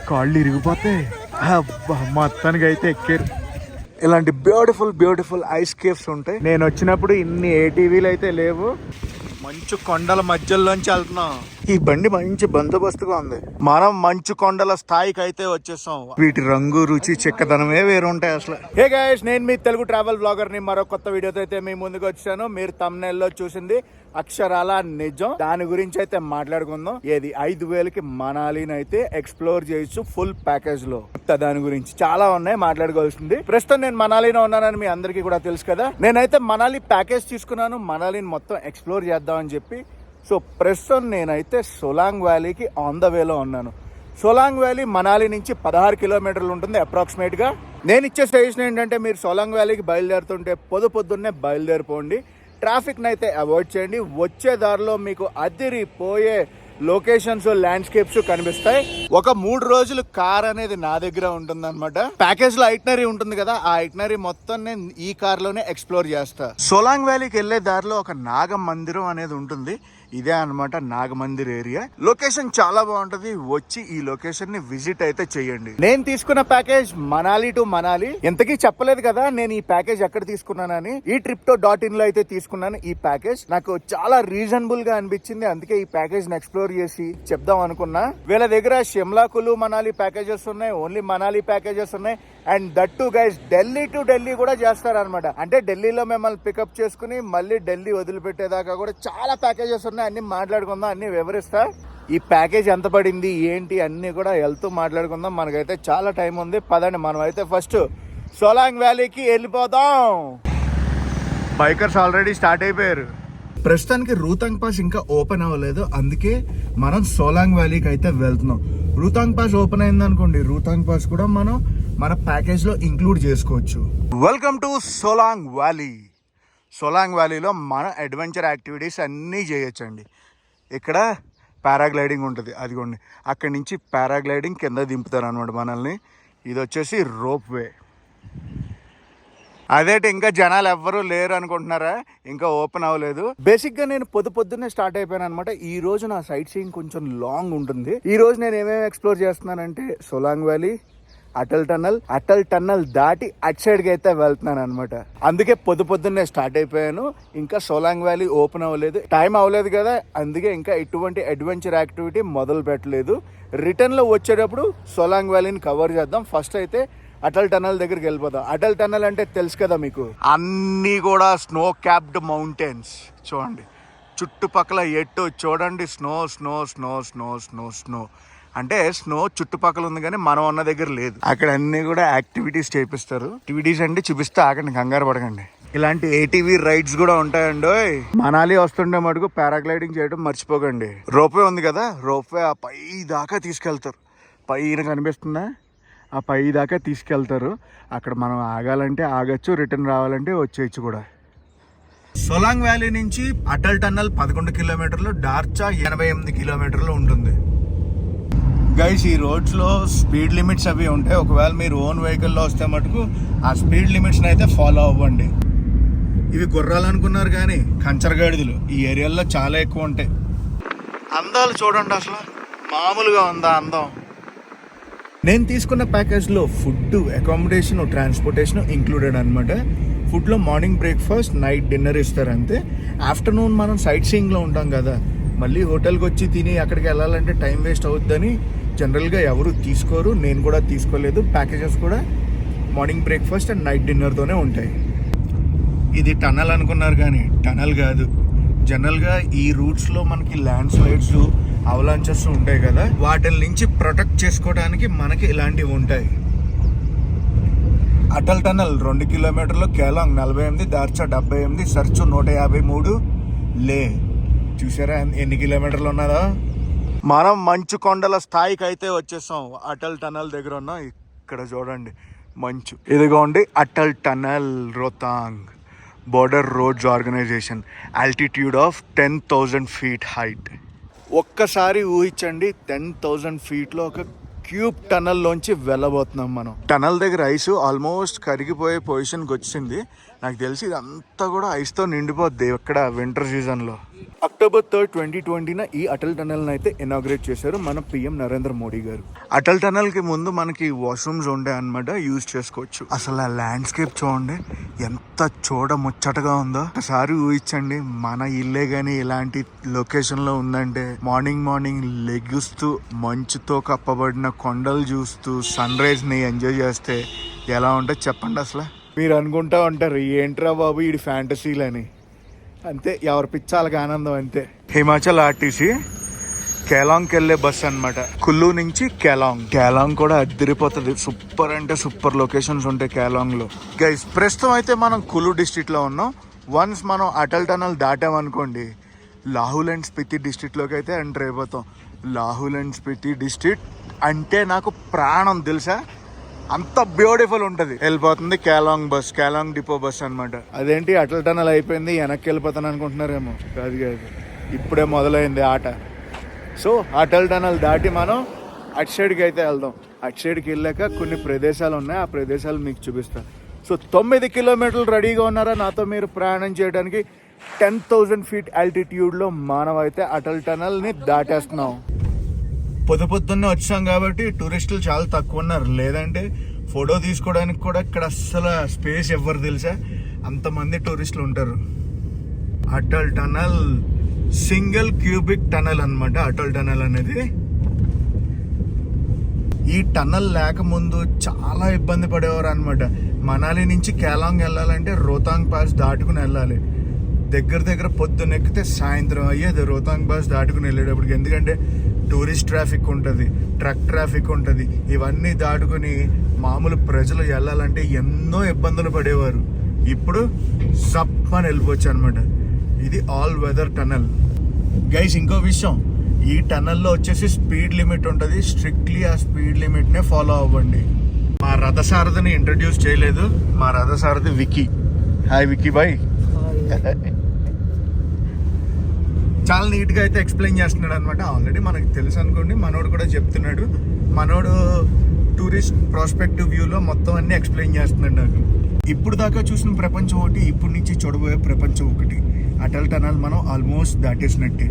కాళ్ళు ఇరిగిపోతాయి. అబ్బా మొత్తానికి అయితే ఎక్కారు. ఇలాంటి బ్యూటిఫుల్ ఐస్ కేవ్స్ ఉంటాయి. నేను వచ్చినప్పుడు ఇన్ని ఏటీవీలు అయితే లేవు. మంచు కొండల మధ్యలోంచి వెళ్తున్నాం. ఈ బండి మంచి బందోబస్తుగా ఉంది. మనం మంచు కొండల స్థాయికి అయితే వచ్చేసాం. వీటి రంగు రుచి చిక్కదనమే వేరుంటాయి అసలు. హే గైస్, నేను మీ తెలుగు ట్రావెల్ బ్లాగర్ ని మరో కొత్త వీడియోతో అయితే మీ ముందుకు వచ్చాను. మీరు thumbnail లో చూసింది అక్షరాల నిజం. దాని గురించి అయితే మాట్లాడుకుందాం. ఏది 5,000కి మనాలిని అయితే ఎక్స్ప్లోర్ చేయొచ్చు ఫుల్ ప్యాకేజ్ లో. దాని గురించి చాలా ఉన్నాయి మాట్లాడుకోవాల్సింది. ప్రస్తుతం నేను మనాలిలో ఉన్నానని మీ అందరికీ కూడా తెలుసు కదా. నేనైతే మనాలి ప్యాకేజ్ తీసుకున్నాను, మనాలిని మొత్తం ఎక్స్ప్లోర్ చేద్దామని చెప్పి. సో ప్రస్తుతం నేనైతే సోలాంగ్ వ్యాలీకి ఆన్ ద వేలో ఉన్నాను. సోలాంగ్ వ్యాలీ మనాలి నుంచి 16 కిలోమీటర్లు ఉంటుంది అప్రాక్సిమేట్ గా. నేను ఇచ్చే సజెషన్ ఏంటంటే మీరు సోలాంగ్ వ్యాలీకి బయలుదేరుతుంటే పొద్దున్నే బయలుదేరిపోండి. ట్రాఫిక్ ని అయితే అవాయిడ్ చేయండి. వచ్చే దారిలో మీకు అదిరిపోయే లొకేషన్స్, ల్యాండ్స్కేప్స్ కనిపిస్తాయి. ఒక 3 రోజులు కార్ అనేది నా దగ్గర ఉంటుంది అనమాట. ప్యాకేజ్ లో ఐటనరీ ఉంటుంది కదా, ఆ ఐటనరీ మొత్తం నేను ఈ కార్ లోనే ఎక్స్ప్లోర్ చేస్తా. సోలాంగ్ వ్యాలీకి వెళ్లే దారిలో ఒక నాగ మందిరం అనేది ఉంటుంది. ఇదే అనమాట నాగమందిర్ ఏరియా. లొకేషన్ చాలా బాగుంటది. వచ్చి ఈ లొకేషన్ ని విజిట్ అయితే చేయండి. నేను తీసుకున్న ప్యాకేజ్ మనాలి టు మనాలి. ఎంతకీ చెప్పలేదు కదా నేను ఈ ప్యాకేజ్ ఎక్కడ తీసుకున్నానని. ఈ tripto.in లో అయితే తీసుకున్నాను. ఈ ప్యాకేజ్ నాకు చాలా రీజనబుల్ గా అనిపించింది. అందుకే ఈ ప్యాకేజ్ ని ఎక్స్ప్లోర్ చేసి చెప్దాం అనుకున్నా. వీళ్ళ దగ్గర షిమ్లా కులు మనాలి ప్యాకేజెస్ ఉన్నాయి, ఓన్లీ మనాలి ప్యాకేజెస్ ఉన్నాయి. And that to guys Delhi to Delhi కూడా చేస్తారనమాట. అంటే ఢిల్లీలో మిమ్మల్ని పికప్ చేసుకుని మళ్ళీ ఢిల్లీ వదిలిపెట్టేదాకా కూడా చాలా ప్యాకేజెస్ ఉన్నాయి. అన్ని మాట్లాడుకుందాం, అన్ని వివరిస్తా. ఈ ప్యాకేజ్ ఎంత పడింది ఏంటి అన్ని కూడా వెళ్తూ మాట్లాడుకుందాం. మనకైతే చాలా టైం ఉంది. పదండి మనం అయితే ఫస్ట్ సోలాంగ్ వ్యాలీకి వెళ్ళిపోదాం. బైకర్స్ ఆల్రెడీ స్టార్ట్ అయిపోయారు. ప్రస్తుతానికి రూతాంగ్ పాస్ ఇంకా ఓపెన్ అవ్వలేదు, అందుకే మనం సోలాంగ్ వ్యాలీకి అయితే వెళ్తున్నాం. రూతాంగ్ పాస్ ఓపెన్ అయింది అనుకోండి, రూతాంగ్ పాస్ కూడా మనం మన ప్యాకేజ్ లో ఇంక్లూడ్ చేసుకోవచ్చు. Welcome to Solang valley. Solang వ్యాలీలో మన అడ్వెంచర్ యాక్టివిటీస్ అన్నీ చేయొచ్చండి. ఇక్కడ పారాగ్లైడింగ్ ఉంటుంది, అదిగోండి అక్కడి నుంచి పారాగ్లైడింగ్ కింద దింపుతారు అనమాట మనల్ని. ఇది వచ్చేసి రోప్ వే. అదేంటి ఇంకా జనాలు ఎవ్వరూ లేరు అనుకుంటున్నారా? ఇంకా ఓపెన్ అవ్వలేదు. బేసిక్ గా నేను పొద్దున్నే స్టార్ట్ అయిపోయాను అనమాట. ఈ రోజు నా సైట్ సీయింగ్ కొంచెం లాంగ్ ఉంటుంది. ఈ రోజు నేను ఏమేమి ఎక్స్ప్లోర్ చేస్తున్నానంటే సోలాంగ్ వ్యాలీ, అటల్ టన్నల్ దాటి అట్ సైడ్ కి అయితే వెళ్తున్నాను అనమాట. అందుకే పొద్దున్నే స్టార్ట్ అయిపోయాను. ఇంకా సోలాంగ్ వ్యాలీ ఓపెన్ అవ్వలేదు, టైం అవ్వలేదు కదా, అందుకే ఇంకా ఎటువంటి అడ్వెంచర్ యాక్టివిటీ మొదలు పెట్టలేదు. రిటర్న్ లో వచ్చేటప్పుడు సోలాంగ్ వ్యాలీని కవర్ చేద్దాం. ఫస్ట్ అయితే అటల్ టన్నల్ దగ్గరికి వెళ్ళిపోదాం. అటల్ టన్నల్ అంటే తెలుసు కదా మీకు, అన్నీ కూడా స్నో క్యాప్డ్ మౌంటైన్స్. చూడండి చుట్టుపక్కల ఎటు చూడండి snow snow snow snow snow snow అంటే స్నో చుట్టుపక్కల ఉంది కానీ మనం ఉన్న దగ్గర లేదు. అక్కడ అన్ని కూడా యాక్టివిటీస్ చేపిస్తారు. యాక్టివిటీస్ అంటే చూపిస్తే ఆకండి, కంగారు పడకండి. ఇలాంటి ఏటీవీ రైడ్స్ కూడా ఉంటాయండి. మనాలి వస్తుండే మటుకు పారాగ్లైడింగ్ చేయడం మర్చిపోకండి. రోప్వే ఉంది కదా, రోప్వే ఆ పై దాకా తీసుకెళ్తారు. పైన కనిపిస్తుందా, ఆ పై దాకా తీసుకెళ్తారు. అక్కడ మనం ఆగాలంటే ఆగచ్చు, రిటర్న్ రావాలంటే వచ్చేయచ్చు కూడా. సోలాంగ్ వ్యాలీ నుంచి అటల్ టన్నల్ 11 కిలోమీటర్లు, డార్చా 88 కిలోమీటర్లు ఉంటుంది. గైస్ ఈ రోడ్స్ లో స్పీడ్ లిమిట్స్ అవి ఉంటాయి. ఒకవేళ మీరు ఓన్ వెహికల్లో వస్తే మటుకు ఆ స్పీడ్ లిమిట్స్ అయితే ఫాలో అవ్వండి. ఇవి గుర్రాలు అనుకున్నారు కానీ కంచరగాడిదలు ఈ ఏరియాలో చాలా ఎక్కువ ఉంటాయి. అందాలు చూడండి, అసలు మామూలుగా ఉందా అందం. నేను తీసుకున్న ప్యాకేజ్లో ఫుడ్, అకామిడేషన్, ట్రాన్స్పోర్టేషన్ ఇంక్లూడెడ్ అనమాట. ఫుడ్లో మార్నింగ్ బ్రేక్ఫాస్ట్, నైట్ డిన్నర్ ఇస్తారు అంతే. ఆఫ్టర్నూన్ మనం సైట్ సీయింగ్లో ఉంటాం కదా, మళ్ళీ హోటల్కి వచ్చి తిని అక్కడికి వెళ్ళాలంటే టైం వేస్ట్ అవుద్దని జనరల్గా ఎవరు తీసుకోరు. నేను కూడా తీసుకోలేదు. ప్యాకేజెస్ కూడా మార్నింగ్ బ్రేక్ఫాస్ట్ అండ్ నైట్ డిన్నర్తోనే ఉంటాయి. ఇది టన్నల్ అనుకున్నారు కానీ టన్నల్ కాదు. జనరల్గా ఈ రూట్స్లో మనకి ల్యాండ్ స్లైడ్స్, అవలాంచెస్ ఉంటాయి కదా, వాటి నుంచి ప్రొటెక్ట్ చేసుకోవడానికి మనకి ఇలాంటివి ఉంటాయి. అటల్ టన్నల్ 2 కిలోమీటర్లు, కేలాంగ్ 48, దార్చా 78, సర్చు 153, లే చూసారా ఎన్ని కిలోమీటర్లు ఉన్నారో. మనం మంచు కొండల స్థాయికి అయితే వచ్చేసాం. అటల్ టన్నల్ దగ్గర ఉన్నాం. ఇక్కడ చూడండి మంచు. ఇదిగోండి Atal tunnel, Rohtang border roads organisation. Altitude of 10,000 feet height. ఒక్కసారి ఊహించండి, 10,000 feetలో ఒక క్యూబ్ టనల్ లోంచి వెళ్ళబోతున్నాం మనం. టనల్ దగ్గర ఐస్ ఆల్మోస్ట్ కరిగిపోయే పొజిషన్కి వచ్చింది. నాకు తెలిసి ఇదంతా కూడా ఐస్తో నిండిపోద్ది ఇక్కడ వింటర్ సీజన్లో. October 3rd, 2020 ఈ అటల్ టనల్ అయితే ఇనాగ్రేట్ చేశారు మన పిఎం నరేంద్ర మోడీ గారు. అటల్ టనల్ కి ముందు మనకి వాష్రూమ్స్ ఉండే అన్నమాట, యూజ్ చేసుకోవచ్చు. అసలు ఆ ల్యాండ్స్కేప్ చూడండి ఎంత చూడముచ్చటగా ఉందో. ఒకసారి ఊహించండి మన ఇల్లే గానీ ఇలాంటి లొకేషన్ లో ఉందంటే, మార్నింగ్ లెగుస్తూ మంచుతో కప్పబడిన కొండలు చూస్తూ సన్ రైజ్ ని ఎంజాయ్ చేస్తే ఎలా ఉంటుంది చెప్పండి. అసలు మీరు అనుకుంటా ఉంటారు ఏంట్రా బాబు ఈ ఫ్యాంటసీలని. అంతే, ఎవరి పిచ్చాలకి ఆనందం అంతే. హిమాచల్ ఆర్టీసీ కేలాంగ్కి వెళ్ళే బస్ అన్నమాట. కుల్లు నుంచి కేలాంగ్ కూడా అద్దరిపోతుంది. సూపర్ అంటే సూపర్ లొకేషన్స్ ఉంటాయి కేలాంగ్ లో. గైస్ ప్రస్తుతం అయితే మనం కుల్లు డిస్ట్రిక్ట్ లో ఉన్నాం. వన్స్ మనం అటల్ టనల్ దాటామనుకోండి లాహుల్ అండ్ స్పితి డిస్ట్రిక్ట్ లోకి అయితే ఎంటర్ అయిపోతాం. లాహుల్ అండ్ స్పితి డిస్ట్రిక్ట్ అంటే నాకు ప్రాణం తెలుసా, అంత బ్యూటిఫుల్ ఉంటుంది. వెళ్ళిపోతుంది కేలాంగ్ డిపో బస్ అన్నమాట. అదేంటి అటల్ టనల్ అయిపోయింది వెనక్కి వెళ్ళిపోతాను అనుకుంటున్నారేమో, కాదు ఇప్పుడే మొదలైంది ఆట. సో అటల్ టనల్ దాటి మనం అటు సైడ్కి అయితే వెళ్దాం. అటు సైడ్కి వెళ్ళాక కొన్ని ప్రదేశాలు ఉన్నాయి, ఆ ప్రదేశాలు మీకు చూపిస్తాను. సో 9 కిలోమీటర్లు రెడీగా ఉన్నారా నాతో మీరు ప్రయాణం చేయడానికి? 10,000 feet ఆల్టిట్యూడ్లో మనం అయితే అటల్ టనల్ని దాటేస్తున్నాం. పొద్దున్నే వచ్చాం కాబట్టి టూరిస్టులు చాలా తక్కువ ఉన్నారు, లేదంటే ఫోటో తీసుకోవడానికి కూడా ఇక్కడ అస్సలు స్పేస్ ఎవ్వరు తెలుసా, అంతమంది టూరిస్టులు ఉంటారు. Atal tunnel single cubic tunnel అన్నమాట. అటల్ టనల్ అనేది ఈ టనల్ లేకముందు చాలా ఇబ్బంది పడేవారు అనమాట. మనాలి నుంచి కేలాంగ్ వెళ్ళాలంటే రోహతాంగ్ పాస్ దాటుకుని వెళ్ళాలి. దగ్గర పొద్దున్నెక్కితే సాయంత్రం అయ్యేది రోహతాంగ్ పాస్ దాటుకుని వెళ్ళేటప్పటికి. ఎందుకంటే టూరిస్ట్ ట్రాఫిక్ ఉంటుంది, ట్రక్ ట్రాఫిక్ ఉంటుంది. ఇవన్నీ దాటుకుని మామూలు ప్రజలు వెళ్ళాలంటే ఎన్నో ఇబ్బందులు పడేవారు. ఇప్పుడు సప్పని వెళ్ళిపోవచ్చు అనమాట. ఇది ఆల్ వెదర్ టనల్. గైస్ ఇంకో విషయం, ఈ టనల్లో వచ్చేసి స్పీడ్ లిమిట్ ఉంటుంది. స్ట్రిక్ట్లీ ఆ స్పీడ్ లిమిట్నే ఫాలో అవ్వండి. మా రథసారథిని ఇంట్రడ్యూస్ చేయలేదు, మా రథసారథి వికీ. Hi wiki bye. చాలా నీట్గా అయితే ఎక్స్ప్లెయిన్ చేస్తున్నాడు అనమాట. ఆల్రెడీ మనకు తెలుసు అనుకోండి, మనోడు కూడా చెప్తున్నాడు. మనోడు టూరిస్ట్ ప్రాస్పెక్టివ్ వ్యూలో మొత్తం అన్ని ఎక్స్ప్లెయిన్ చేస్తున్నాడు నాకు. ఇప్పుడు దాకా చూసిన ప్రపంచం ఒకటి, ఇప్పుడు నుంచి చూడబోయే ప్రపంచం ఒకటి. అటల్ టనల్ మనం ఆల్మోస్ట్ దాటేసినట్టే.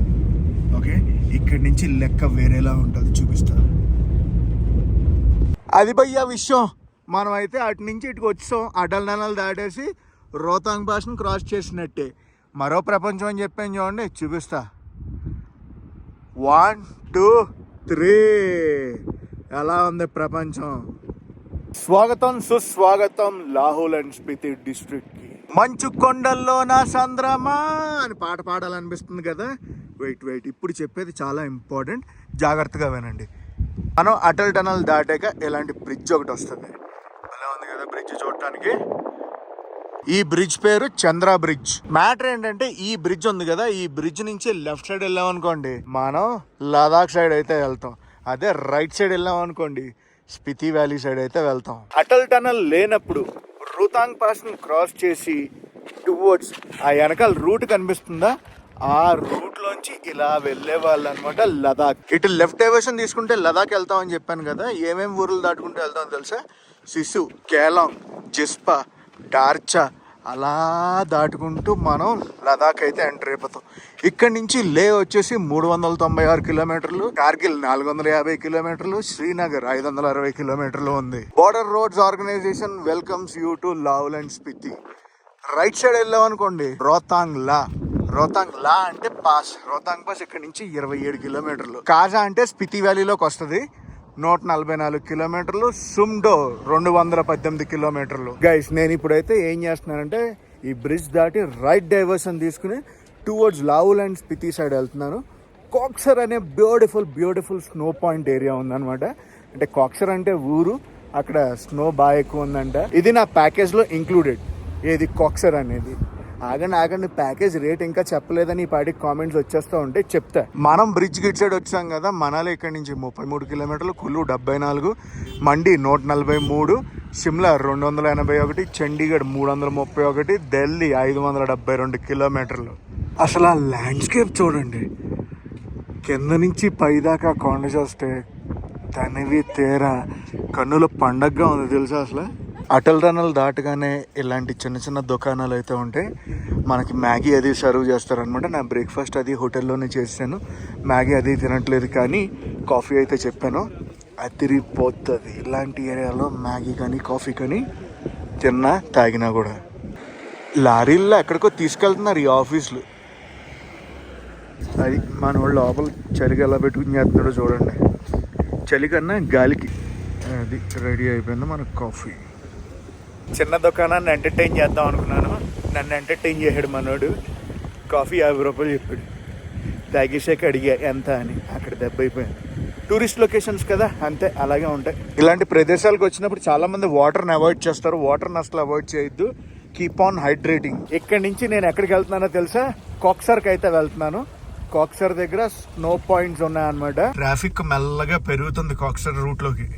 ఓకే, ఇక్కడి నుంచి లెక్క వేరేలా ఉంటుంది, చూపిస్తా. అది భయ్యా విషయం. మనం అయితే అటు నుంచి ఇటుకు వచ్చాం. అటల్ టనల్ దాటేసి రోహతాంగ్ పాస్ని క్రాస్ చేసినట్టే. మరో ప్రపంచం అని చెప్పాను చూడండి, చూపిస్తా. 1 2 3 ఎలా ఉంది ప్రపంచం. స్వాగతం సుస్వాగతం లాహుల్ అండ్ స్పితి డిస్ట్రిక్ట్ కి. మంచు కొండల్లో నా సంద్రమా అని పాట పాడాలనిపిస్తుంది కదా. వెయిట్ ఇప్పుడు చెప్పేది చాలా ఇంపార్టెంట్, జాగ్రత్తగా వినండి. మనం అటల్ టనల్ దాటాక ఇలాంటి బ్రిడ్జ్ ఒకటి వస్తుంది. అలా ఉంది కదా బ్రిడ్జ్ చూడటానికి. ఈ బ్రిడ్జ్ పేరు చంద్ర బ్రిడ్జ్. మ్యాటర్ ఏంటంటే ఈ బ్రిడ్జ్ ఉంది కదా, ఈ బ్రిడ్జ్ నుంచి లెఫ్ట్ సైడ్ వెళ్ళాం అనుకోండి మనం లదాఖ్ సైడ్ అయితే వెళ్తాం. అదే రైట్ సైడ్ వెళ్ళాం అనుకోండి స్పితి వ్యాలీ సైడ్ అయితే వెళ్తాం. అటల్ టనల్ లేనప్పుడు రోహతాంగ్ పాస్ ని క్రాస్ చేసి టువర్డ్స్ ఆ వెనకాల రూట్ కనిపిస్తుందా, ఆ రూట్ లోంచి ఇలా వెళ్లే వాళ్ళు అనమాట లదాఖ్. ఇటు లెఫ్ట్ డైవర్షన్ తీసుకుంటే లదాఖ్ వెళ్తాం అని చెప్పాను కదా. ఏమేమి ఊర్లు దాటుకుంటూ వెళ్తాం తెలుసా? సిసు, కేలాంగ్, జిస్పా, డార్చా అలా దాటుకుంటూ మనం లదాఖ్ అయితే ఎంటర్ అయిపోతాం. ఇక్కడి నుంచి లే వచ్చేసి 396 కిలోమీటర్లు, కార్గిల్ 450 కిలోమీటర్లు, శ్రీనగర్ 560 కిలోమీటర్లు ఉంది. Border roads organisation welcomes you to Lahaul and Spiti. Right side వెళ్ళాం అనుకోండి రోహతాంగ్ లా అంటే పాస్. రోహతాంగ్ పాస్ ఇక్కడ నుంచి 27 కిలోమీటర్లు. కాజా అంటే స్పితి వ్యాలీలోకి వస్తుంది, 144 కిలోమీటర్లు. సుమ్డో 218 కిలోమీటర్లు. గైస్ నేను ఇప్పుడైతే ఏం చేస్తున్నానంటే ఈ బ్రిడ్జ్ దాటి రైట్ డైవర్షన్ తీసుకుని towards Lahaul and Spiti side వెళ్తున్నాను. కాక్సర్ అనే బ్యూటిఫుల్ స్నో పాయింట్ ఏరియా ఉందన్నమాట. అంటే కాక్సర్ అంటే ఊరు, అక్కడ స్నో బాగా ఎక్కువ ఉందంట. ఇది నా ప్యాకేజ్లో ఇంక్లూడెడ్. ఏది కాక్సర్ అనేది. ఆగండి ప్యాకేజ్ రేట్ ఇంకా చెప్పలేదని ఈ పాటికి కామెంట్స్ వచ్చేస్తూ ఉంటే చెప్తా. మనం బ్రిడ్జ్ గిట్ సైడ్ వచ్చాం కదా. మనాలి ఇక్కడ నుంచి 33 కిలోమీటర్లు, కుల్లు 74, మండి 143, షిమ్లా 281, చండీగఢ్ 331, ఢిల్లీ 572 కిలోమీటర్లు. అసలు ఆ ల్యాండ్స్కేప్ చూడండి, కింద నుంచి పైదాకా కొండ చూస్తే తనివి తేరా కన్నుల పండగగా ఉంది తెలుసా. అసలు అటల్ టనల్ దాటగానే ఇలాంటి చిన్న చిన్న దుకాణాలు అయితే ఉంటాయి. మనకి మ్యాగీ అది సర్వ్ చేస్తారనమాట. నా బ్రేక్ఫాస్ట్ అది హోటల్లోనే చేశాను. మ్యాగీ అది తినట్లేదు కానీ కాఫీ అయితే చెప్పాను, అది తిరిగిపోతుంది. ఇలాంటి ఏరియాలో మ్యాగీ కానీ కాఫీ కానీ తిన్నా తాగినా కూడా. లారీల్లో ఎక్కడికో తీసుకెళ్తున్నారు ఈ ఆఫీసులు. అది మన వాళ్ళు లోపల చలికి ఎలా పెట్టుకుని చేస్తున్నాడో చూడండి. చలి కన్నా గాలికి. అది రెడీ అయిపోయింది మనకు కాఫీ. చిన్న దుకాణాన్ని ఎంటర్టైన్ చేద్దాం అనుకున్నాను, నన్ను ఎంటర్టైన్ చేశాడు మనోడు. కాఫీ 50 రూపాయలు చెప్పాడు. తాగేసాక అడిగా ఎంత అని, అక్కడ దెబ్బ అయిపోయాను. టూరిస్ట్ లొకేషన్స్ కదా, అంతే అలాగే ఉంటాయి. ఇలాంటి ప్రదేశాలకు వచ్చినప్పుడు చాలామంది వాటర్ని అవాయిడ్ చేస్తారు. వాటర్ని అసలు అవాయిడ్ చేయొద్దు. Keep on hydrating. ఇక్కడి నుంచి నేను ఎక్కడికి వెళ్తున్నానో తెలుసా? కాక్సర్కి అయితే వెళ్తున్నాను. కాక్సర్ దగ్గర స్నో పాయింట్స్ ఉన్నాయన్నమాట. ట్రాఫిక్ మెల్లగా పెరుగుతుంది కాక్సర్ రూట్లోకి,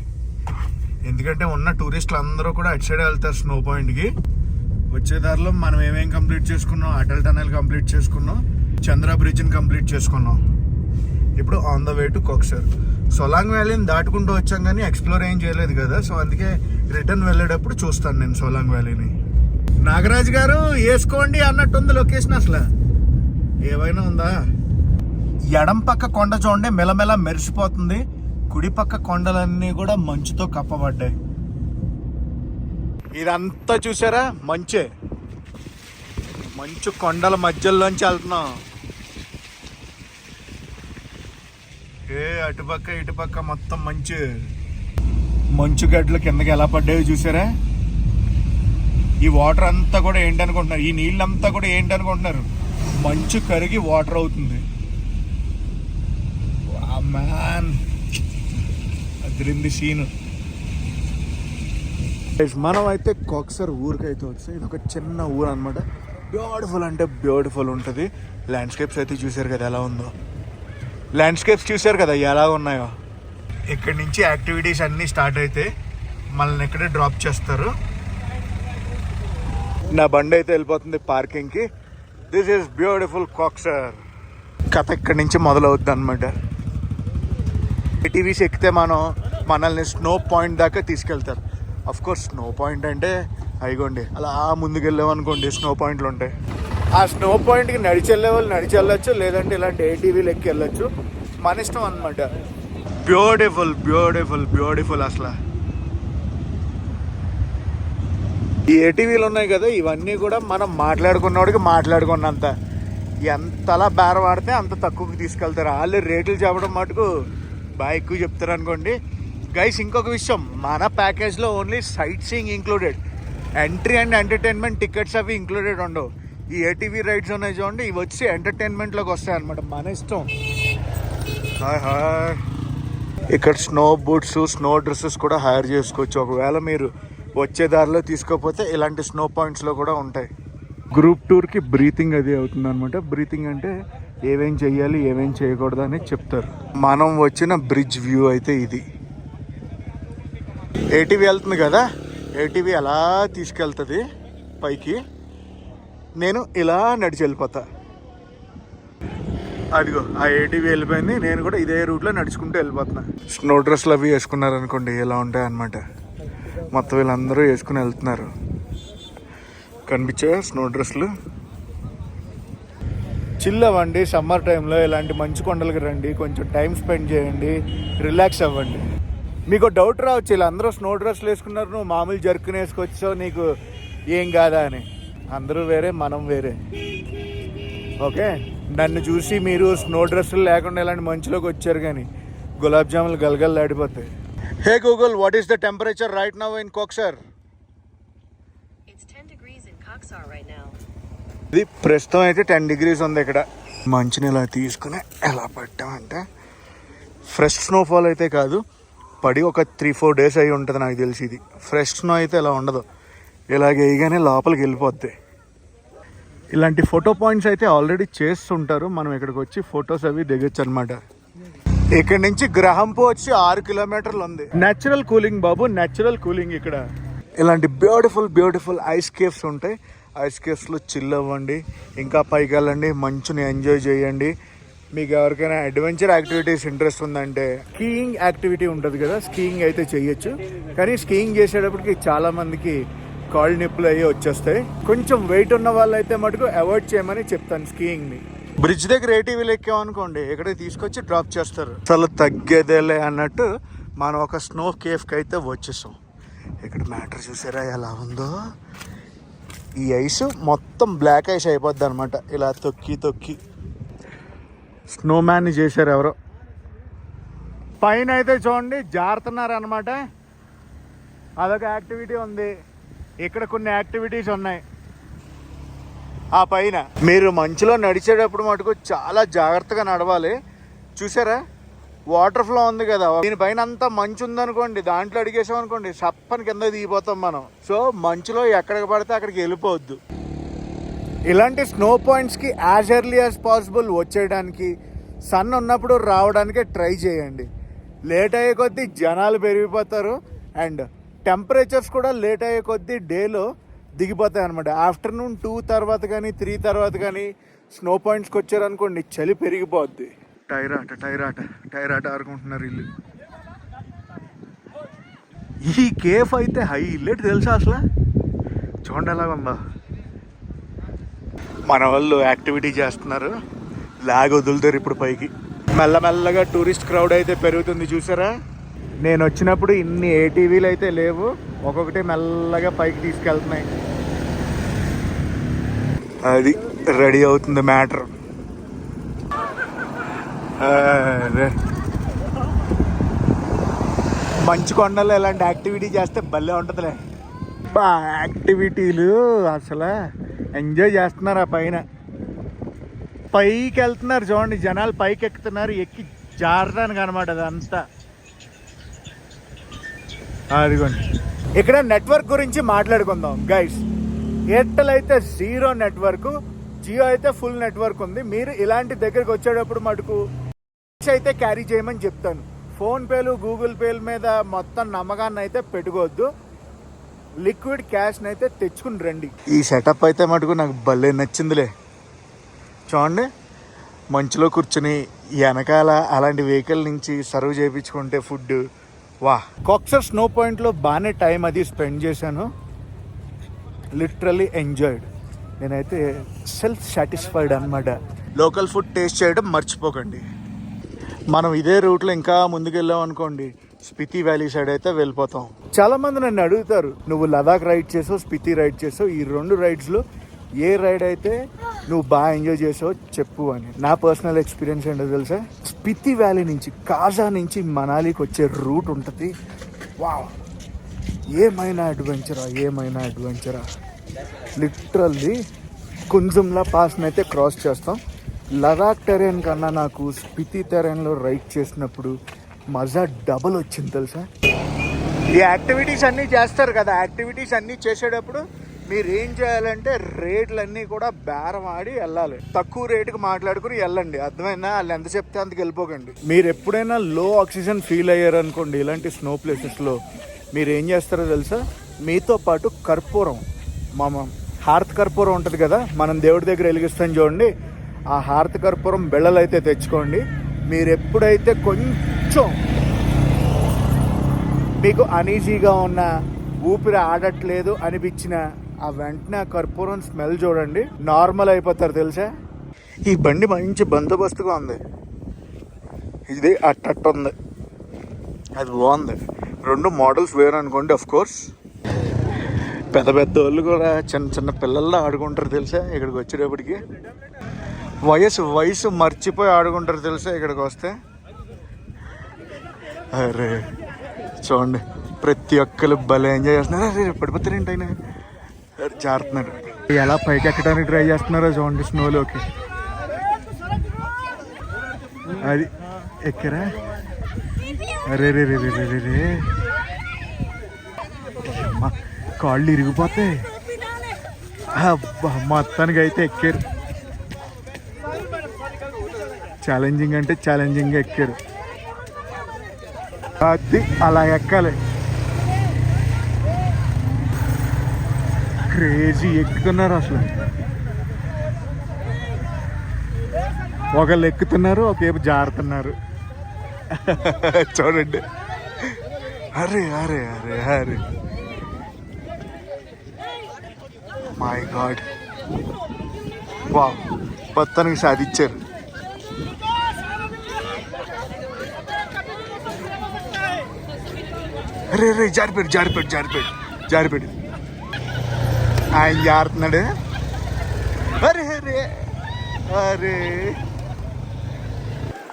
ఎందుకంటే ఉన్న టూరిస్టులు అందరూ కూడా అటు సైడ్ వెళ్తారు స్నో పాయింట్కి. వచ్చే దారిలో మనం ఏమేం కంప్లీట్ చేసుకున్నాం? అటల్ టనల్ కంప్లీట్ చేసుకున్నాం, చంద్ర బ్రిడ్జ్ని కంప్లీట్ చేసుకున్నాం. ఇప్పుడు on the way to Koksar. Solang వ్యాలీని దాటుకుంటూ వచ్చాం కానీ ఎక్స్ప్లోర్ ఏం చేయలేదు కదా, సో అందుకే రిటర్న్ వెళ్ళేటప్పుడు చూస్తాను నేను సోలాంగ్ వ్యాలీని. నాగరాజు గారు వేసుకోండి అన్నట్టుంది లొకేషన్. అసలు ఏమైనా ఉందా? ఎడం పక్క కొండ చూడండి మెలమెల మెరిసిపోతుంది. కుడి పక్క కొండలన్నీ కూడా మంచుతో కప్పబడ్డాయి. ఇదంతా చూసారా? మంచే. మంచు కొండల మధ్యలోంచి వెళ్తున్నాం. అటుపక్క ఇటుపక్క మొత్తం మంచు. మంచు గడ్డలు కిందకి ఎలా పడ్డాయో చూసారా? ఈ వాటర్ అంతా కూడా ఏంటనుకుంటున్నారు? ఈ నీళ్ళంతా కూడా ఏంటనుకుంటున్నారు? మంచు కరిగి వాటర్ అవుతుంది. మ్యాన్, అదిరింది సీను. మనం అయితే కాక్సర్ ఊరికైతే వచ్చాయి. ఇది ఒక చిన్న ఊరు అనమాట. బ్యూటిఫుల్ అంటే బ్యూటిఫుల్ ఉంటుంది. ల్యాండ్స్కేప్స్ అయితే చూసారు కదా ఎలా ఉందో. ల్యాండ్స్కేప్స్ చూసారు కదా ఎలా ఉన్నాయో. ఇక్కడి నుంచి యాక్టివిటీస్ అన్నీ స్టార్ట్ అయితే మనల్ని ఇక్కడే డ్రాప్ చేస్తారు. నా బండి అయితే వెళ్ళిపోతుంది పార్కింగ్కి. This is beautiful Koksar. కథ ఇక్కడి నుంచి మొదలవుద్ది అనమాట. ఏటీవీస్ ఎక్కితే మనల్ని స్నో పాయింట్ దాకా తీసుకెళ్తారు. అఫ్ కోర్స్ స్నో పాయింట్ అంటే అయిగోండి అలా ముందుకెళ్ళామనుకోండి స్నో పాయింట్లు ఉంటాయి. ఆ స్నో పాయింట్కి నడిచి వెళ్ళే వాళ్ళు నడిచి వెళ్ళొచ్చు, లేదంటే ఇలాంటి ఏటీవీలు ఎక్కి వెళ్ళొచ్చు. మన ఇష్టం అనమాట. Beautiful beautiful beautiful. అసలు ఈ ఏటీవీలు ఉన్నాయి కదా, ఇవన్నీ కూడా మనం మాట్లాడుకున్నవాడికి మాట్లాడుకున్నంత. ఎంతలా బేరం ఆడితే అంత తక్కువకి తీసుకెళ్తారు. వాళ్ళు రేట్లు చెప్పడం మటుకు బాగా ఎక్కువ చెప్తారు అనుకోండి. గైస్ ఇంకొక విషయం, మన ప్యాకేజ్లో only sightseeing included. Entry and entertainment tickets అవి ఇంక్లూడెడ్ ఉండవు. ఈ ఏటీవీ రైడ్స్ ఉన్నాయి చూడండి, ఇవి వచ్చి ఎంటర్టైన్మెంట్లోకి వస్తాయి అనమాట. మన ఇష్టం. Hi hi. ఇక్కడ స్నో బూట్స్, స్నో డ్రెస్సెస్ కూడా హైర్ చేసుకోవచ్చు. ఒకవేళ మీరు వచ్చే దారిలో తీసుకోకపోతే ఇలాంటి స్నో పాయింట్స్లో కూడా ఉంటాయి. గ్రూప్ టూర్కి బ్రీతింగ్ అది అవుతుంది అనమాట. బ్రీతింగ్ అంటే ఏమేం చెయ్యాలి ఏమేం చేయకూడదు అని చెప్తారు. మనం వచ్చిన బ్రిడ్జ్ వ్యూ అయితే ఇది. ఏటీవీ వెళ్తుంది కదా, ఏటీవీ అలా తీసుకెళ్తుంది పైకి. నేను ఇలా నడిచి వెళ్ళిపోతా. అదిగో ఆ ఏటీవీ వెళ్ళిపోయింది. నేను కూడా ఇదే రూట్లో నడుచుకుంటూ వెళ్ళిపోతున్నా. స్నో డ్రెస్లు అవి వేసుకున్నారనుకోండి ఎలా ఉంటాయి అన్నమాట. మొత్తం వీళ్ళందరూ వేసుకుని వెళ్తున్నారు. కనిపించాయా స్నో డ్రెస్లు? చిల్ అవ్వండి. సమ్మర్ టైంలో ఇలాంటి మంచు కొండలకి రండి, కొంచెం టైం స్పెండ్ చేయండి, రిలాక్స్ అవ్వండి. మీకు డౌట్ రావచ్చు, వీళ్ళందరూ స్నో డ్రెస్లు వేసుకున్నారు, నువ్వు మామూలు జర్కుని వేసుకొచ్చావు, నీకు ఏం కాదా అని. అందరూ వేరే, మనం వేరే. ఓకే, నన్ను చూసి మీరు స్నో డ్రెస్సులు లేకుండా ఇలాంటి మంచులోకి వచ్చారు కానీ గులాబ్ జాములు గలగలు దాడిపోతాయి. Hey Google, what is the temperature right now in Koksar? ఇది ప్రస్తుతం అయితే 10 degrees ఉంది ఇక్కడ. మంచుని ఇలా తీసుకుని ఎలా పట్టామంటే ఫ్రెష్ స్నోఫాల్ అయితే కాదు, పడి ఒక 3-4 days అయి ఉంటుంది నాకు తెలిసి. ఇది ఫ్రెష్ స్నో అయితే ఇలా ఉండదు, ఇలాగ వేయగానే లోపలికి వెళ్ళిపోద్ది. ఇలాంటి ఫోటో పాయింట్స్ అయితే ఆల్రెడీ చేస్తుంటారు. మనం ఇక్కడికి వచ్చి ఫొటోస్ అవి దిగొచ్చు అనమాట. ఇక్కడ నుంచి గ్రహంపు వచ్చి 6 kilometers ఉంది. న్యాచురల్ కూలింగ్ బాబు, న్యాచురల్ కూలింగ్. ఇక్కడ ఇలాంటి బ్యూటిఫుల్ బ్యూటిఫుల్ ఐస్ కేవ్స్ ఉంటాయి. ఐస్ కేవ్స్లో చిల్ అవ్వండి, ఇంకా పైకి వెళ్ళండి, మంచుని ఎంజాయ్ చేయండి. మీకు ఎవరికైనా అడ్వెంచర్ యాక్టివిటీస్ ఇంట్రెస్ట్ ఉందంటే స్కీయింగ్ యాక్టివిటీ ఉంటుంది కదా, స్కీయింగ్ అయితే చెయ్యొచ్చు. కానీ స్కీయింగ్ చేసేటప్పటికి చాలా మందికి కాళ్ళు నొప్పులు అయ్యి వచ్చేస్తాయి. కొంచెం వెయిట్ ఉన్న వాళ్ళు అయితే మటుకు అవాయిడ్ చేయమని చెప్తాను స్కీయింగ్ని. బ్రిడ్జ్ దగ్గర ఏటీవీలు ఎక్కామనుకోండి, ఇక్కడికి తీసుకొచ్చి డ్రాప్ చేస్తారు. అసలు తగ్గేదేలే అన్నట్టు మనం ఒక స్నో కేఫ్కి అయితే వచ్చేసాం. ఇక్కడ మ్యాటర్ చూసారా ఎలా ఉందో. ఈ ఐస్ మొత్తం బ్లాక్ ఐస్ అయిపోద్ది అనమాట. ఇలా తొక్కి తొక్కి స్నో మ్యాన్ని చేశారు ఎవరో. పైన అయితే చూడండి జారుతున్నారు అనమాట. అదొక యాక్టివిటీ ఉంది. ఇక్కడ కొన్ని యాక్టివిటీస్ ఉన్నాయి. ఆ పైన మీరు మంచులో నడిచేటప్పుడు మటుకు చాలా జాగ్రత్తగా నడవాలి. చూసారా వాటర్ ఫ్లో ఉంది కదా, దీనిపైన అంతా మంచు ఉందనుకోండి, దాంట్లో అడిగేసాం అనుకోండి సప్పని కింద దిగిపోతాం మనం. సో మంచులో ఎక్కడికి పడితే అక్కడికి వెళ్ళిపోవద్దు. ఇలాంటి స్నో పాయింట్స్కి యాజ్ ఎర్లీ యాజ్ పాసిబుల్ వచ్చేయడానికి, సన్ ఉన్నప్పుడు రావడానికి ట్రై చేయండి. లేట్ అయ్యే కొద్దీ జనాలు పెరిగిపోతారు అండ్ టెంపరేచర్స్ కూడా లేట్ అయ్యే కొద్దీ డేలో దిగిపోతాయి అనమాట. ఆఫ్టర్నూన్ 2 తర్వాత కానీ 3 తర్వాత కానీ స్నో పాయింట్స్కి వచ్చారనుకోండి చలి పెరిగిపోద్ది. టైరాట ఆడుకుంటున్నారు వీళ్ళు. ఈ కేఫ్ అయితే హైలైట్ తెలుసా అసలు. చూడండి ఎలాగుందో. మన వాళ్ళు యాక్టివిటీ చేస్తున్నారు, లాగ్ వదులుతారు ఇప్పుడు పైకి. మెల్లమెల్లగా టూరిస్ట్ క్రౌడ్ అయితే పెరుగుతుంది చూసారా. నేను వచ్చినప్పుడు ఇన్ని ఏటీవీలు అయితే లేవు, ఒక్కొక్కటి మెల్లగా పైకి తీసుకెళ్తున్నాయి. అది రెడీ అవుతుంది మ్యాటర్. మంచు కొండల్లో ఇలాంటి యాక్టివిటీ చేస్తే భలే ఉంటుందిలే. యాక్టివిటీలు అసలు ఎంజాయ్ చేస్తున్నారు. ఆ పైన పైకి వెళ్తున్నారు చూడండి, జనాలు పైకి ఎక్కుతున్నారు, ఎక్కి జారడానికి అనమాట అదంతా. అదిగోండి. ఇక్కడ నెట్వర్క్ గురించి మాట్లాడుకుందాం గైస్. ఎయిర్టెల్ అయితే 0 నెట్వర్క్, జియో అయితే ఫుల్ నెట్వర్క్ ఉంది. మీరు ఇలాంటి దగ్గరికి వచ్చేటప్పుడు మటుకు అయితే క్యారీ చేయమని చెప్తాను. ఫోన్పేలు గూగుల్ పేల మీద మొత్తం నమ్మకాన్ని అయితే పెట్టుకోవద్దు. లిక్విడ్ క్యాష్ని అయితే తెచ్చుకుని రండి. ఈ సెటప్ అయితే మటుకు నాకు భలే నచ్చిందిలే. చూడండి మంచులో కూర్చుని వెనకాల అలాంటి వెహికల్ నుంచి సర్వ్ చేయించుకుంటే ఫుడ్. వా. కాక్సర్ స్నో పాయింట్లో బాగానే టైం అది స్పెండ్ చేశాను. Literally enjoyed. నేనైతే సెల్ఫ్ సాటిస్ఫైడ్ అనమాట. లోకల్ ఫుడ్ టేస్ట్ చేయడం మర్చిపోకండి. మనం ఇదే రూట్లో ఇంకా ముందుకెళ్ళాం అనుకోండి, స్పితి వ్యాలీ సైడ్ అయితే వెళ్ళిపోతాం. చాలా మంది నన్ను అడుగుతారు, నువ్వు లదాఖ్ రైడ్ చేసావు, స్పితి రైడ్ చేసావు, ఈ 2 రైడ్స్లో ఏ రైడ్ అయితే నువ్వు బాగా ఎంజాయ్ చేసావు చెప్పు అని. నా పర్సనల్ ఎక్స్పీరియన్స్ ఏంటో తెలుసా, స్పితి వ్యాలీ నుంచి కాజా నుంచి మనాలికి వచ్చే రూట్ ఉంటుంది. వావ్, ఏమైనా అడ్వెంచరా. లిటరల్లీ కుంజుమ్లా పాస్ని అయితే క్రాస్ చేస్తాం. లదాఖ్ టెరెన్ కన్నా నాకు స్పితి టెరెన్లో రైడ్ చేసినప్పుడు మజా డబల్ వచ్చింది తెలుసా. ఈ యాక్టివిటీస్ అన్నీ చేస్తారు కదా, యాక్టివిటీస్ అన్నీ చేసేటప్పుడు మీరు ఏం చేయాలంటే రేట్లన్నీ కూడా బేరం ఆడి వెళ్ళాలి. తక్కువ రేటుకి మాట్లాడుకుని వెళ్ళండి, అర్థమైనా. వాళ్ళు ఎంత చెప్తే అంతకు వెళ్ళిపోకండి. మీరు ఎప్పుడైనా లో ఆక్సిజన్ ఫీల్ అయ్యారు అనుకోండి ఇలాంటి స్నో ప్లేసెస్లో, మీరు ఏం చేస్తారో తెలుసా, మీతో పాటు కర్పూరం, హారత్ కర్పూరం ఉంటుంది కదా, మనం దేవుడి దగ్గర వెలిగిస్తాం చూడండి, ఆ హారత్ కర్పూరం బెళ్ళలు అయితే తెచ్చుకోండి. మీరు ఎప్పుడైతే కొంచెం మీకు అనీజీగా ఉన్న, ఊపిరి ఆడట్లేదు అనిపించిన, ఆ వెంటనే ఆ కర్పూరం స్మెల్ చూడండి, నార్మల్ అయిపోతారు తెలుసా. ఈ బండి మంచి బందోబస్తుగా ఉంది. ఇది అట్ట ఉంది, అది బాగుంది. 2 మోడల్స్ వేరు అనుకోండి. ఆఫ్ కోర్స్ పెద్ద పెద్ద వాళ్ళు కూడా చిన్న చిన్న పిల్లల్లో ఆడుకుంటారు తెలుసా. ఇక్కడికి వచ్చేటప్పటికి వయసు మర్చిపోయి ఆడుకుంటారు తెలుసా ఇక్కడికి వస్తే. అరే చూడండి, ప్రతి ఒక్కరు భలే ఎంజాయ్ చేస్తున్నారు. అరే పడిపోతారు ఏంటి ఆయన, జారుతున్నారు. ఎలా పైకి ఎక్కడానికి ట్రై చేస్తున్నారో చూడండి స్నోలోకి. అది ఎక్కరా. అరే రే రే రే రే రే, కాళ్ళు ఇరిగిపోతాయి. మొత్తానికి అయితే ఎక్కారు. ఛాలెంజింగ్ అంటే ఛాలెంజింగ్గా ఎక్కారు. అది అలా ఎక్కాలి. క్రేజీ ఎక్కుతున్నారు అసలు. ఒకళ్ళు ఎక్కుతున్నారు, ఒకవైపు జారుతున్నారు. చూడండి. అరే అరే అరే అరే మై గాడ్, వావ్, మొత్తానికి సాధించారు. అరే రే జారిపెట్టు జారిపెట్టు జారిపెట్టు జారిపెట్టు. ఆయన జారుతున్నాడు. అరే అరే అరే,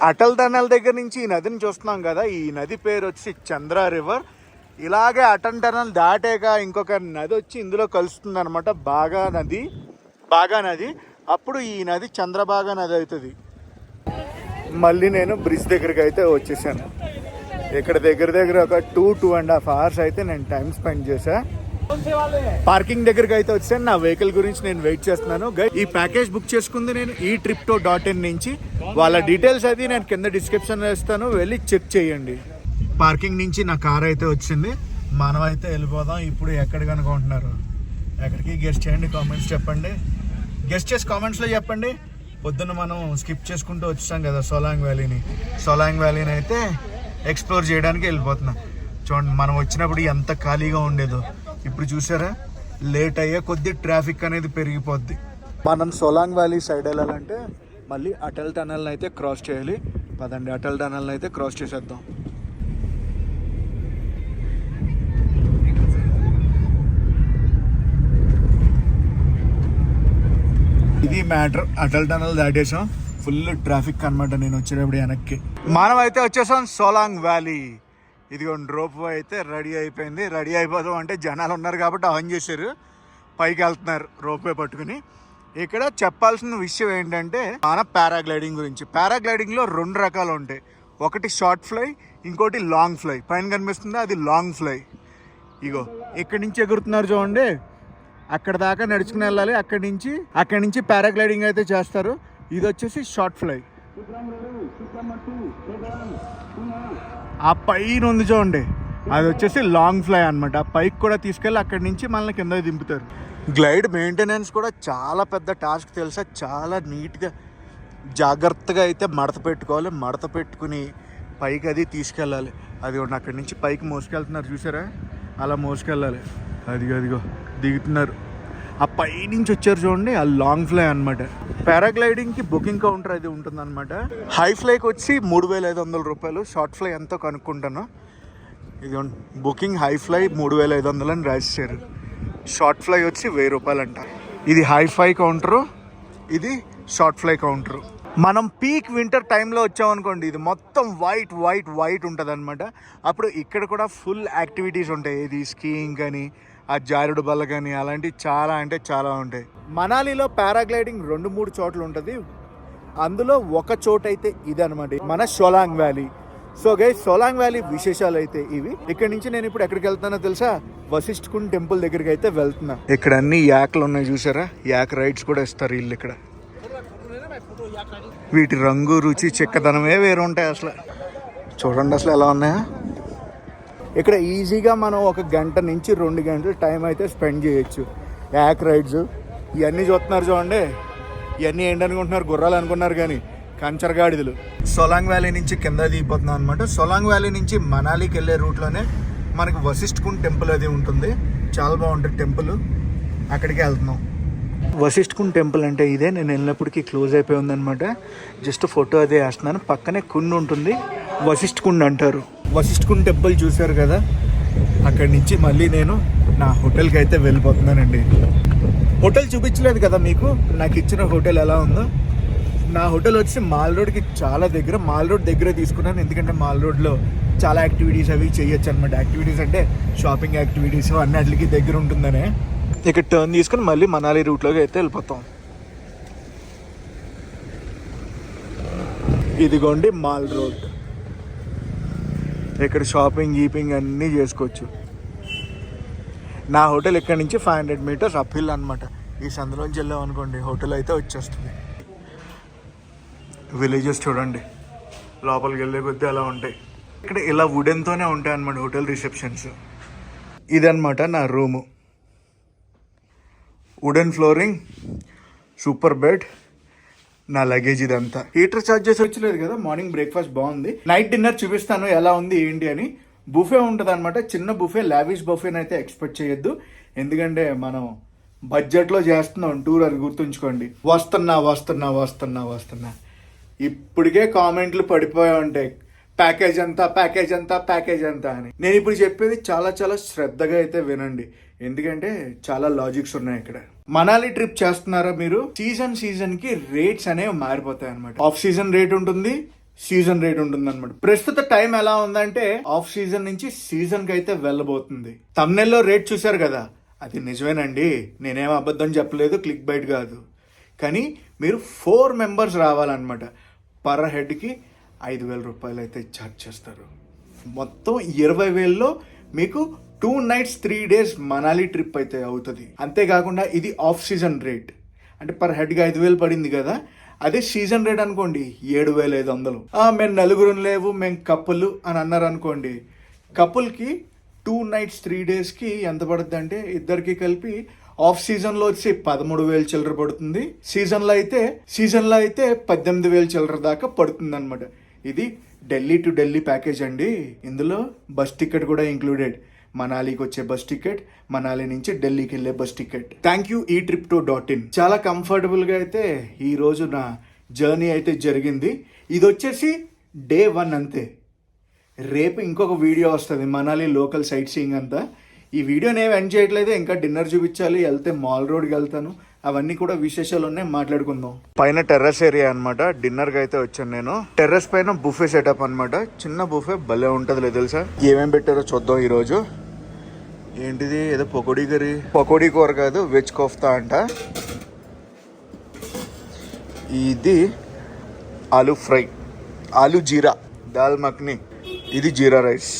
అటల్ టనల్ దగ్గర నుంచి ఈ నదిని చూస్తున్నాం కదా. ఈ నది పేరు వచ్చి చంద్ర రివర్. ఇలాగే అటల్ టనల్ దాటాక ఇంకొక నది వచ్చి ఇందులో కలుస్తుంది అనమాట, బాగా నది. అప్పుడు ఈ నది చంద్రబాగా నది అవుతుంది. మళ్ళీ నేను బ్రిడ్జ్ దగ్గరికి అయితే వచ్చేసాను. ఇక్కడ దగ్గర ఒక 2.5 hours అయితే నేను టైం స్పెండ్ చేశా. పార్కింగ్ దగ్గరికి అయితే వచ్చాను. నా వెహికల్ గురించి నేను వెయిట్ చేస్తున్నాను. ఈ ప్యాకేజ్ బుక్ చేసుకుంది నేను eTripto.in నుంచి. వాళ్ళ డీటెయిల్స్ అది నేను కింద డిస్క్రిప్షన్లో ఇస్తాను, వెళ్ళి చెక్ చేయండి. పార్కింగ్ నుంచి నా కార్ అయితే వచ్చింది. మనం అయితే వెళ్ళిపోదాం. ఇప్పుడు ఎక్కడికి అనుకుంటున్నారు? ఎక్కడికి గెస్ట్ చేయండి, కామెంట్స్ చెప్పండి. గెస్ట్ చేసి కామెంట్స్లో చెప్పండి. పొద్దున్న మనం స్కిప్ చేసుకుంటూ వచ్చాం కదా సోలాంగ్ వ్యాలీని అయితే ఎక్స్ప్లోర్ చేయడానికి వెళ్ళిపోతున్నాం. చూడండి, మనం వచ్చినప్పుడు ఎంత ఖాళీగా ఉండేదో, ఇప్పుడు చూసారా లేట్ అయ్యే కొద్ది ట్రాఫిక్ అనేది పెరిగిపోద్ది. మనం సోలాంగ్ వ్యాలీ సైడ్ వెళ్ళాలంటే మళ్ళీ అటల్ టనల్ అయితే క్రాస్ చేయాలి. పదండి, అటల్ టనల్ అయితే క్రాస్ చేసేద్దాం. ఇది మ్యాటర్. అటల్ టనల్ దాటేసాం. ఫుల్ ట్రాఫిక్ అనమాట నేను వచ్చేటప్పుడు వెనక్కి. మనం అయితే వచ్చేసాం సోలాంగ్ వ్యాలీ. ఇదిగోండి, రోప్ అయితే రెడీ అయిపోయింది. రెడీ అయిపోదాం అంటే జనాలు ఉన్నారు కాబట్టి ఆన్ చేశారు, పైకి వెళ్తున్నారు రోప్వే పట్టుకుని. ఇక్కడ చెప్పాల్సిన విషయం ఏంటంటే మన పారాగ్లైడింగ్ గురించి. పారాగ్లైడింగ్లో 2 రకాలు ఉంటాయి. ఒకటి షార్ట్ ఫ్లై, ఇంకోటి లాంగ్ ఫ్లై. పైన కనిపిస్తుంది అది లాంగ్ ఫ్లై. ఇగో ఇక్కడి నుంచి ఎగురుతున్నారు చూడండి, అక్కడ దాకా నడుచుకుని వెళ్ళాలి. అక్కడి నుంచి పారాగ్లైడింగ్ అయితే చేస్తారు. ఇది వచ్చేసి షార్ట్ ఫ్లై. ఆ పైన ఉంది చూడండి, అది వచ్చేసి లాంగ్ ఫ్లై అనమాట. ఆ పైకి కూడా తీసుకెళ్ళి అక్కడి నుంచి మనల్ని కింద దింపుతారు. గ్లైడ్ మెయింటెనెన్స్ కూడా చాలా పెద్ద టాస్క్ తెలుసా. చాలా నీట్గా జాగ్రత్తగా అయితే మడత పెట్టుకోవాలి. మడత పెట్టుకుని పైకి అది తీసుకెళ్ళాలి. అది అక్కడి నుంచి పైకి మోసుకెళ్తున్నారు చూసారా, అలా మోసుకెళ్ళాలి. అదిగో దిగుతున్నారు. ఆ పై నుంచి వచ్చారు చూడండి, ఆ లాంగ్ ఫ్లై అనమాట. పారాగ్లైడింగ్కి బుకింగ్ కౌంటర్ అది ఉంటుందన్నమాట. హై ఫ్లైకి వచ్చి 3,500 రూపాయలు. షార్ట్ ఫ్లై ఎంతో కనుక్కుంటాను. ఇది బుకింగ్ హై ఫ్లై 3,500 అని రాశారు. షార్ట్ ఫ్లై వచ్చి 1,000 రూపాయలు అంట. ఇది హై ఫ్లై కౌంటరు, ఇది షార్ట్ ఫ్లై కౌంటరు. మనం పీక్ వింటర్ టైంలో వచ్చామనుకోండి, ఇది మొత్తం వైట్ ఉంటుంది అనమాట. అప్పుడు ఇక్కడ కూడా ఫుల్ యాక్టివిటీస్ ఉంటాయి. ఇది స్కీయింగ్ కానీ, ఆ జారుడు బల్ల కానీ, అలాంటివి చాలా అంటే చాలా ఉంటాయి. మనాలిలో పారాగ్లైడింగ్ 2-3 చోట్ల ఉంటుంది. అందులో ఒక చోట అయితే ఇది అనమాట, మన Solang valley. So guys, Solang valley విశేషాలు అయితే ఇవి. ఇక్కడ నుంచి నేను ఇప్పుడు ఎక్కడికి వెళ్తానో తెలుసా? వశిష్ఠ కుండ్ టెంపుల్ దగ్గరికి అయితే వెళ్తున్నా. ఇక్కడ అన్ని యాక్లు ఉన్నాయి చూసారా, యాక్ రైడ్స్ కూడా ఇస్తారు వీళ్ళు ఇక్కడ. వీటి రంగు, రుచి, చిక్కదనమే వేరు ఉంటాయి అసలు. చూడండి అసలు ఎలా ఉన్నాయా. ఇక్కడ ఈజీగా మనం 1 గంట నుంచి 2 గంటలు టైం అయితే స్పెండ్ చేయొచ్చు. యాక్ రైడ్స్ ఇవన్నీ చూస్తున్నారు చూడండి. ఇవన్నీ ఏంటనుకుంటున్నారు? గుర్రాలు అనుకున్నారు కానీ కంచరగాడిదలు. సోలాంగ్ వ్యాలీ నుంచి కింద దిగిపోతున్నాం అనమాట. సోలాంగ్ వ్యాలీ నుంచి మనాలికి వెళ్ళే రూట్లోనే మనకి వశిష్ఠ కుండ్ టెంపుల్ అది ఉంటుంది. చాలా బాగుంటుంది టెంపుల్, అక్కడికి వెళ్తున్నాం. వశిష్ఠ కుండ్ టెంపుల్ అంటే ఇదే. నేను వెళ్ళినప్పటికీ క్లోజ్ అయిపోయి ఉందనమాట. జస్ట్ ఫోటో అదే వేస్తున్నాను. పక్కనే కుండ్ ఉంటుంది, వశిష్ఠ కుండ్ అంటారు. వశిష్ఠ కుండ్ టెంపుల్ చూశారు కదా, అక్కడి నుంచి మళ్ళీ నేను నా హోటల్కి అయితే వెళ్ళిపోతున్నానండి. హోటల్ చూపించలేదు కదా మీకు, నాకు ఇచ్చిన హోటల్ ఎలా ఉందో. నా హోటల్ వచ్చి మాల్ రోడ్కి చాలా దగ్గర. మాల్ రోడ్ దగ్గర తీసుకున్నాను, ఎందుకంటే మాల్ రోడ్లో చాలా యాక్టివిటీస్ అవి చేయొచ్చు అనమాట. యాక్టివిటీస్ అంటే షాపింగ్ యాక్టివిటీస్ అన్నిటికీ దగ్గర ఉంటుందనే. ఇక్కడ టర్న్ తీసుకుని మళ్ళీ మనాలి రూట్లోకి అయితే వెళ్ళిపోతాం. ఇదిగోండి మాల్ రోడ్. ఇక్కడ షాపింగ్ గీపింగ్ అన్నీ చేసుకోవచ్చు. నా హోటల్ ఇక్కడ నుంచి 500 మీటర్స్ అప్ హిల్ అనమాట. ఈ సందులోంచి వెళ్ళాం అనుకోండి, హోటల్ అయితే వచ్చేస్తుంది. విలేజెస్ చూడండి, లోపలికి వెళ్ళే కొద్దీ అలా ఉంటాయి. ఇక్కడ ఇలా వుడెన్తోనే ఉంటాయి అన్నమాట హోటల్ రిసెప్షన్స్. ఇదన్నమాట నా room. Wooden flooring, super bed, నా లగేజ్ ఇదంతా. హీటర్ చార్జెస్ వచ్చలేదు కదా. మార్నింగ్ బ్రేక్ఫాస్ట్ బాగుంది. నైట్ డిన్నర్ చూపిస్తాను ఎలా ఉంది ఏంటి అని. బుఫే ఉంటుంది అనమాట, చిన్న బుఫే. లావిష్ బుఫేని అయితే ఎక్స్పెక్ట్ చేయొద్దు, ఎందుకంటే మనం బడ్జెట్లో చేస్తున్నాం టూర్, అది గుర్తుంచుకోండి. వస్తున్నా ఇప్పటికే కామెంట్లు పడిపోయి ఉంటాయి, ప్యాకేజ్ అంతా అని. నేను ఇప్పుడు చెప్పేది చాలా చాలా శ్రద్ధగా అయితే వినండి, ఎందుకంటే చాలా లాజిక్స్ ఉన్నాయి ఇక్కడ. మనాలి ట్రిప్ చేస్తున్నారా మీరు? సీజన్ కి రేట్స్ అనేవి మారిపోతాయి అనమాట. ఆఫ్ సీజన్ రేట్ ఉంటుంది, సీజన్ రేట్ ఉంటుంది అనమాట. ప్రస్తుత టైం ఎలా ఉందంటే ఆఫ్ సీజన్ నుంచి సీజన్ కి అయితే వెళ్ళబోతుంది. తమ్నెల్లో రేట్ చూసారు కదా, అది నిజమేనండి, నేనేం అబద్ధం చెప్పలేదు, క్లిక్ బైట్ కాదు. కానీ మీరు 4 మెంబర్స్ రావాలన్నమాట. పర్ హెడ్కి 5,000 రూపాయలు అయితే ఛార్జ్ చేస్తారు. మొత్తం 20,000లో మీకు 2 nights 3 days మనాలి ట్రిప్ అయితే అవుతుంది. అంతేకాకుండా ఇది ఆఫ్ సీజన్ రేట్, అంటే పర్ హెడ్కి 5,000 పడింది కదా. అదే సీజన్ రేట్ అనుకోండి 7,500. మేము నలుగురు లేవు, మేము కప్పులు అని అన్నారు అనుకోండి, కపుల్కి 2 nights 3 daysకి ఎంత పడుతుంది అంటే ఇద్దరికి కలిపి ఆఫ్ సీజన్లో వచ్చి 13,000 చిల్లర పడుతుంది. సీజన్లో అయితే 18,000 చిల్లర దాకా పడుతుంది అనమాట. ఇది ఢిల్లీ టు ఢిల్లీ ప్యాకేజ్ అండి. ఇందులో బస్ టికెట్ కూడా ఇంక్లూడెడ్. మనాలికి వచ్చే బస్ టికెట్, మనాలి నుంచి ఢిల్లీకి వెళ్ళే bus ticket. Thank you eTrip2.in. చాలా కంఫర్టబుల్గా అయితే ఈ రోజు నా జర్నీ అయితే జరిగింది. ఇది వచ్చేసి డే 1 అంతే. రేపు ఇంకొక వీడియో వస్తుంది మనాలి లోకల్ సైట్ సీయింగ్ అంతా. ఈ వీడియోని ఏమి ఎండ్ చేయట్లేదు, ఇంకా డిన్నర్ చూపించాలి, వెళ్తే మాల్ రోడ్కి వెళ్తాను, అవన్నీ కూడా విశేషాలు ఉన్నాయి, మాట్లాడుకుందాం. పైన టెర్రస్ ఏరియా అనమాట. డిన్నర్కి అయితే వచ్చాను నేను. టెర్రస్ పైన బుఫే సెటప్ అనమాట, చిన్న బుఫే, భలే ఉంటుంది లేదు తెలుసా. ఏమేమి పెట్టారో చూద్దాం ఈరోజు. ఏంటిది, ఏదో పకోడీ కర్రీ, పకోడీ కూర కాదు, వెజ్ కోఫ్తా అంట. ఇది ఆలూ ఫ్రై, ఆలూ జీరా, దాల్ మఖ్ని, ఇది జీరా రైస్,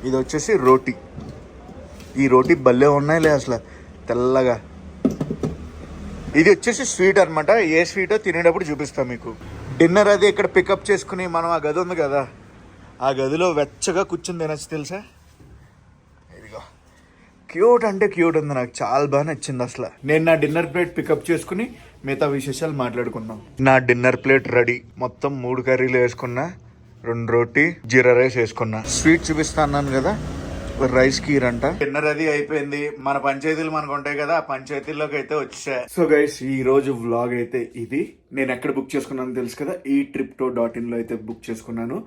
ఇది వచ్చేసి రోటీ. ఈ రోటీ భలే ఉన్నాయిలే అసలు, తెల్లగా. ఇది వచ్చేసి స్వీట్ అనమాట. ఏ స్వీటో తినేటప్పుడు చూపిస్తాం మీకు. డిన్నర్ అది ఇక్కడ పికప్ చేసుకుని మనం ఆ గది ఉంది కదా, ఆ గదిలో వెచ్చగా కూర్చుని తినచ్చు తెలుసా. ఇదిగో క్యూట్ అంటే క్యూట్ ఉంది, నాకు చాలా బాగా నచ్చింది అసలు. నేను నా డిన్నర్ ప్లేట్ పికప్ చేసుకుని మిగతా విశేషాలు మాట్లాడుకుందాం. నా డిన్నర్ ప్లేట్ రెడీ. మొత్తం 3 కర్రీలు వేసుకున్నా, 2 రోటీ, జీరా రైస్ వేసుకున్నా. స్వీట్ చూపిస్తా అన్నాను కదా, రైస్ కీర్ అంట. డిన్నర్ అది అయిపోయింది. మన పంచాయతీలు మనకు ఉంటాయి కదా, ఆ పంచాయతీల్లోకి అయితే వచ్చా. సో గైస్, ఈ రోజు వ్లాగ్ అయితే ఇది. నేను ఎక్కడ బుక్ చేసుకున్నాను తెలుసు కదా, eTrip2.in లో అయితే బుక్ చేసుకున్నాను.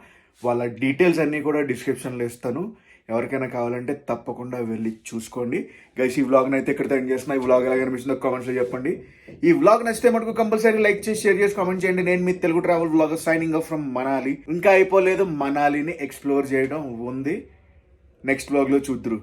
వాళ్ళ డీటెయిల్స్ అన్ని కూడా డిస్క్రిప్షన్ లో ఇస్తాను, ఎవరికైనా కావాలంటే తప్పకుండా వెళ్ళి చూసుకోండి. గైస్, ఈ వ్లాగ్ అయితే ఇక్కడ ఎండ్ చేస్తున్నా. ఈ వ్లాగ్ ఎలా కనిపిస్తుందో కామెంట్స్ లో చెప్పండి. ఈ వ్లాగ్ నచ్చితే మటుకు కంపల్సరీ లైక్ చేసి, షేర్ చేసి, కామెంట్ చేయండి. నేను మీ Telugu travel vlog signing off from Manali. ఇంకా అయిపోలేదు, మనాలిని ఎక్స్ప్లోర్ చేయడం ఉంది. నెక్స్ట్ వ్లాగ్ లో చూద్దురు.